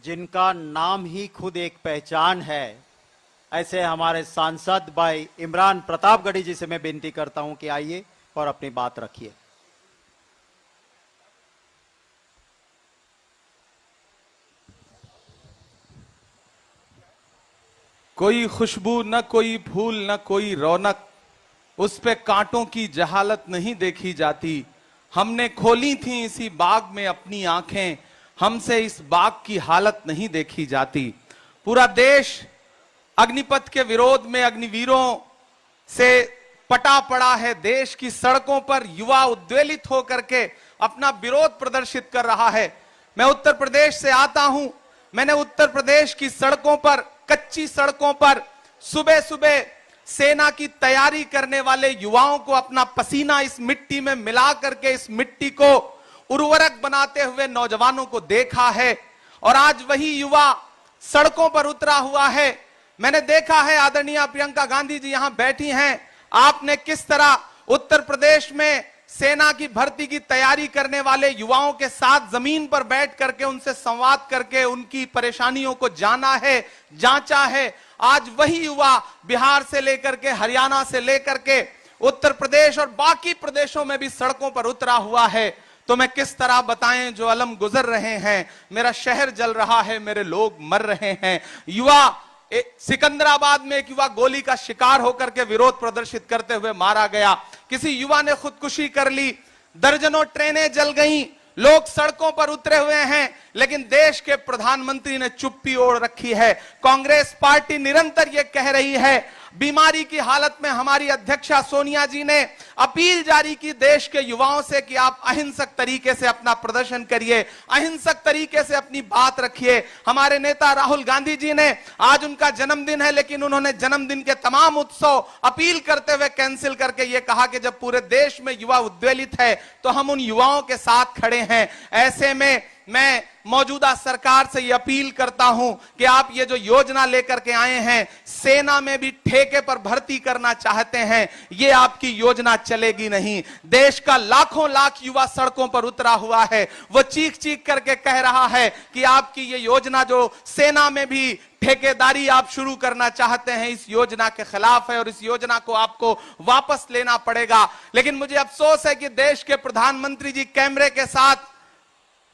जिनका नाम ही खुद एक पहचान है, ऐसे हमारे सांसद भाई इमरान प्रतापगढ़ी जी से मैं विनती करता हूं कि आइए और अपनी बात रखिए। कोई खुशबू न कोई फूल न कोई रौनक, उस पे कांटों की जहालत नहीं देखी जाती। हमने खोली थी इसी बाग में अपनी आंखें, हमसे इस बाग की हालत नहीं देखी जाती। पूरा देश अग्निपथ के विरोध में अग्निवीरों से पटा पड़ा है। देश की सड़कों पर युवा उद्वेलित होकर के अपना विरोध प्रदर्शित कर रहा है। मैं उत्तर प्रदेश से आता हूं। मैंने उत्तर प्रदेश की सड़कों पर, कच्ची सड़कों पर सुबह सुबह सेना की तैयारी करने वाले युवाओं को अपना पसीना इस मिट्टी में मिला करके इस मिट्टी को उर्वरक बनाते हुए नौजवानों को देखा है। और आज वही युवा सड़कों पर उतरा हुआ है। मैंने देखा है, आदरणीय प्रियंका गांधी जी यहां बैठी हैं, आपने किस तरह उत्तर प्रदेश में सेना की भर्ती की तैयारी करने वाले युवाओं के साथ जमीन पर बैठ करके उनसे संवाद करके उनकी परेशानियों को जाना है, जांचा है। आज वही युवा बिहार से लेकर के, हरियाणा से लेकर के उत्तर प्रदेश और बाकी प्रदेशों में भी सड़कों पर उतरा हुआ है। तो मैं किस तरह बताएं जो अलम गुजर रहे हैं। मेरा शहर जल रहा है, मेरे लोग मर रहे हैं। युवा सिकंदराबाद में एक युवा गोली का शिकार होकर के विरोध प्रदर्शित करते हुए मारा गया। किसी युवा ने खुदकुशी कर ली। दर्जनों ट्रेनें जल गईं। लोग सड़कों पर उतरे हुए हैं, लेकिन देश के प्रधानमंत्री ने चुप्पी ओढ़ रखी है। कांग्रेस पार्टी निरंतर यह कह रही है। बीमारी की हालत में हमारी अध्यक्षा सोनिया जी ने अपील जारी की देश के युवाओं से कि आप अहिंसक तरीके से अपना प्रदर्शन करिए, अहिंसक तरीके से अपनी बात रखिए। हमारे नेता राहुल गांधी जी ने, आज उनका जन्मदिन है, लेकिन उन्होंने जन्मदिन के तमाम उत्सव अपील करते हुए कैंसिल करके यह कहा कि जब पूरे देश में युवा उद्वेलित है तो हम उन युवाओं के साथ खड़े हैं। ऐसे में मैं मौजूदा सरकार से ये अपील करता हूं कि आप ये जो योजना लेकर के आए हैं, सेना में भी ठेके पर भर्ती करना चाहते हैं, ये आपकी योजना चलेगी नहीं। देश का लाखों लाख युवा सड़कों पर उतरा हुआ है। वो चीख चीख करके कह रहा है कि आपकी ये योजना जो सेना में भी ठेकेदारी आप शुरू करना चाहते हैं, इस योजना के खिलाफ है और इस योजना को आपको वापस लेना पड़ेगा। लेकिन मुझे अफसोस है कि देश के प्रधानमंत्री जी कैमरे के साथ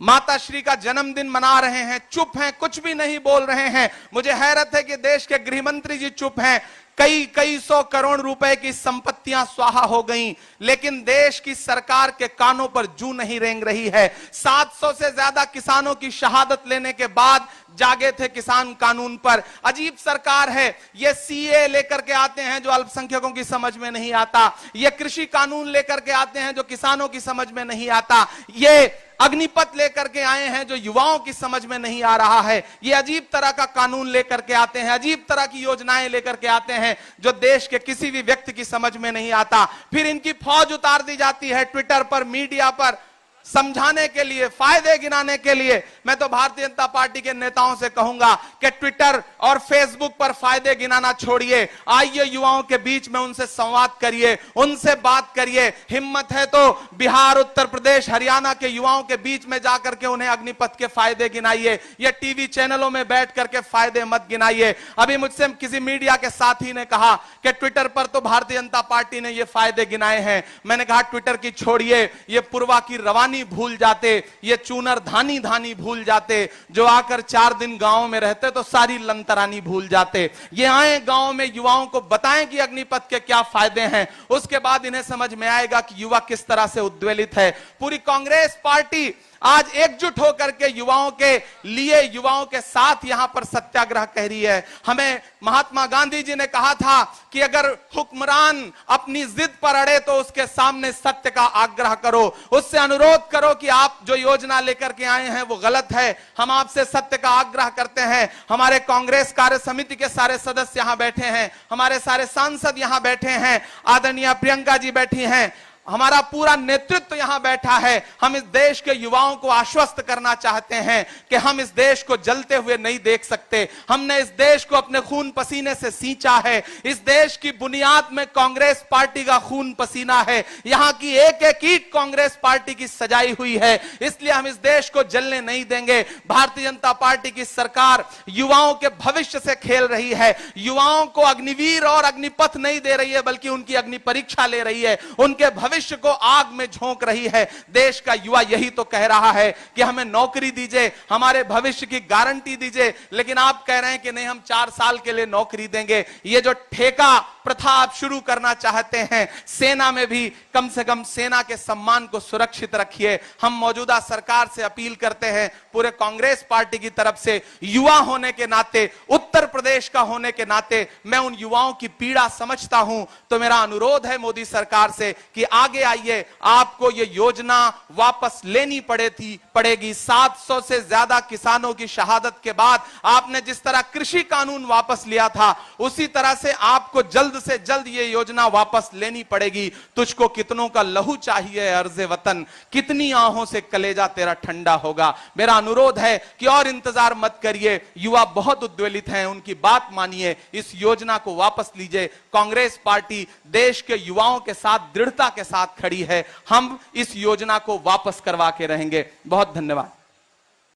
माताश्री का जन्मदिन मना रहे हैं, चुप हैं, कुछ भी नहीं बोल रहे हैं। मुझे हैरत है कि देश के गृह मंत्री जी चुप हैं। कई सौ करोड़ रुपए की संपत्तियां स्वाहा हो गईं, लेकिन देश की सरकार के कानों पर जूं नहीं रेंग रही है। 700 से ज्यादा किसानों की शहादत लेने के बाद जागे थे किसान कानून पर। अजीब सरकार है। ये सीए लेकर के आते हैं जो अल्पसंख्यकों की समझ में नहीं आता। ये कृषि कानून लेकर के आते हैं जो किसानों की समझ में नहीं आता। ये अग्निपथ लेकर के आए हैं जो युवाओं की समझ में नहीं आ रहा है। ये अजीब तरह का कानून लेकर के आते हैं, अजीब तरह की योजनाएं लेकर के आते हैं जो देश के किसी भी व्यक्ति की समझ में नहीं आता। फिर इनकी फौज उतार दी जाती है ट्विटर पर, मीडिया पर, समझाने के लिए, फायदे गिनाने के लिए। मैं तो भारतीय जनता पार्टी के नेताओं से कहूंगा कि ट्विटर और फेसबुक पर फायदे गिनाना छोड़िए, आइए युवाओं के बीच में उनसे संवाद करिए, उनसे बात करिए। हिम्मत है तो बिहार, उत्तर प्रदेश, हरियाणा के युवाओं के बीच में जाकर के उन्हें अग्निपथ के फायदे गिनाइए। ये टीवी चैनलों में बैठ करके फायदे मत गिनाइए। अभी मुझसे किसी मीडिया के साथी ने कहा कि ट्विटर पर तो भारतीय जनता पार्टी ने ये फायदे गिनाए हैं। मैंने कहा ट्विटर की छोड़िए, ये पूर्वा की रवानी भूल जाते, ये चूनर धानी भूल जाते, जो आकर 4 दिन गांव में रहते तो सारी लंतरानी भूल जाते। ये आए गांव में, युवाओं को बताएं कि अग्निपथ के क्या फायदे हैं, उसके बाद इन्हें समझ में आएगा कि युवा किस तरह से उद्वेलित है। पूरी कांग्रेस पार्टी आज एकजुट होकर के युवाओं के लिए, युवाओं के साथ यहां पर सत्याग्रह कह रही है। हमें महात्मा गांधी जी ने कहा था कि अगर हुक्मरान अपनी जिद पर अड़े तो उसके सामने सत्य का आग्रह करो, उससे अनुरोध करो कि आप जो योजना लेकर के आए हैं वो गलत है। हम आपसे सत्य का आग्रह करते हैं। हमारे कांग्रेस कार्य समिति के सारे सदस्य यहां बैठे हैं, हमारे सारे सांसद यहां बैठे हैं, आदरणीय प्रियंका जी बैठी हैं, हमारा पूरा नेतृत्व यहां बैठा है। हम इस देश के युवाओं को आश्वस्त करना चाहते हैं कि हम इस देश को जलते हुए नहीं देख सकते। हमने इस देश को अपने खून पसीने से सींचा है। इस देश की बुनियाद में कांग्रेस पार्टी का खून पसीना है। यहां की एक एक ईंट कांग्रेस पार्टी की सजाई हुई है। इसलिए हम इस देश को जलने नहीं देंगे। भारतीय जनता पार्टी की सरकार युवाओं के भविष्य से खेल रही है। युवाओं को अग्निवीर और अग्निपथ नहीं दे रही है, बल्कि उनकी अग्नि परीक्षा ले रही है। उनके भविष्य को आग में झोंक रही है। देश का युवा यही तो कह रहा है कि हमें नौकरी दीजिए, हमारे भविष्य की गारंटी दीजिए। लेकिन आप कह रहे हैं कि नहीं, हम 4 साल के लिए नौकरी देंगे। ये जो ठेका प्रथा आप शुरू करना चाहते हैं, सेना में भी कम से कम सेना के सम्मान को सुरक्षित रखिए। हम मौजूदा सरकार से अपील करते हैं, पूरे कांग्रेस पार्टी की तरफ से, युवा होने के नाते, उत्तर प्रदेश का होने के नाते मैं उन युवाओं की पीड़ा समझता हूं। तो मेरा अनुरोध है मोदी सरकार से कि आगे आइए, आपको ये योजना वापस लेनी पड़ेगी। 700 से ज्यादा किसानों की शहादत के बाद आपने जिस तरह कृषि कानून वापस लिया था, उसी तरह से आपको जल्द से जल्द ये योजना वापस लेनी पड़ेगी। तुझको कितनों का लहू चाहिए अर्ज़े वतन, कितनी आहों से कलेजा तेरा ठंडा होगा। मेरा अनुरोध है कि और इंतजार मत करिए। युवा बहुत उद्वेलित हैं, उनकी बात मानिए, इस योजना को वापस लीजिए। कांग्रेस पार्टी देश के युवाओं के साथ दृढ़ता के साथ खड़ी है। हम इस योजना को वापस करवा के रहेंगे। बहुत धन्यवाद।